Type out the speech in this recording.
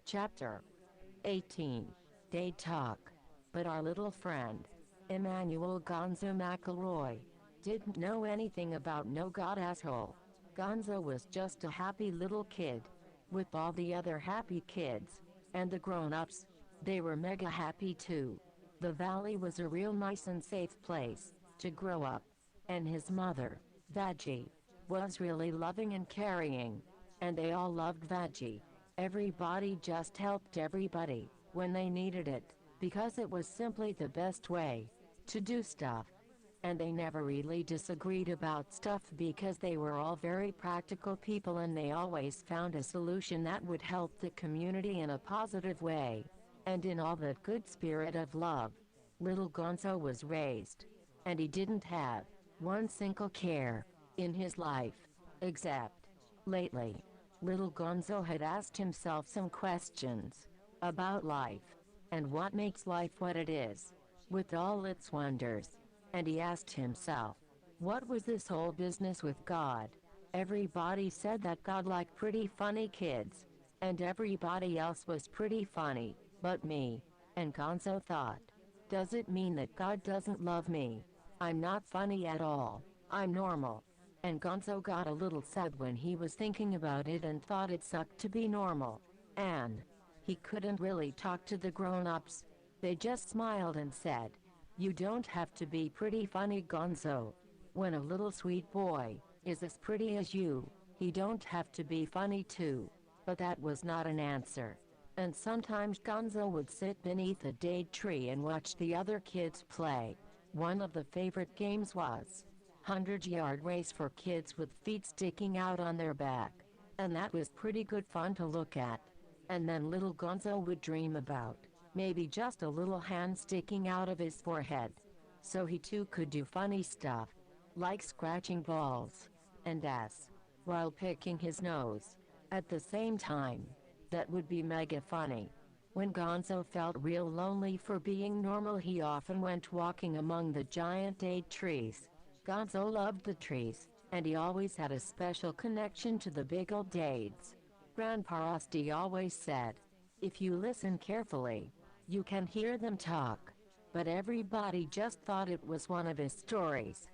Chapter 18. Day Talk. But our little friend, Emmanuel Gonzo McElroy, didn't know anything about no god asshole. Gonzo was just a happy little kid, with all the other happy kids, and the grown-ups. They were mega happy too. The valley was a real nice and safe place to grow up, and his mother, Veggie, was really loving and caring, and they all loved Veggie. Everybody just helped everybody when they needed it, because it was simply the best way to do stuff. And they never really disagreed about stuff because they were all very practical people, and they always found a solution that would help the community in a positive way, and in all that good spirit of love. Little Gonzo was raised, and he didn't have one single care in his life, except lately. Little Gonzo had asked himself some questions about life, and what makes life what it is, with all its wonders. And he asked himself, what was this whole business with God? Everybody said that God liked pretty funny kids, and everybody else was pretty funny, but me. And Gonzo thought, does it mean that God doesn't love me? I'm not funny at all, I'm normal. And Gonzo got a little sad when he was thinking about it and thought it sucked to be normal. And he couldn't really talk to the grown-ups. They just smiled and said, you don't have to be pretty funny, Gonzo. When a little sweet boy is as pretty as you, he don't have to be funny too. But that was not an answer. And sometimes Gonzo would sit beneath a date tree and watch the other kids play. One of the favorite games was 100-yard race for kids with feet sticking out on their back. And that was pretty good fun to look at. And then little Gonzo would dream about maybe just a little hand sticking out of his forehead, so he too could do funny stuff, like scratching balls and ass, while picking his nose at the same time. That would be mega funny. When Gonzo felt real lonely for being normal, he often went walking among the giant date trees. Gonzo loved the trees, and he always had a special connection to the big old dates. Grandpa Rusty always said, if you listen carefully, you can hear them talk. But everybody just thought it was one of his stories.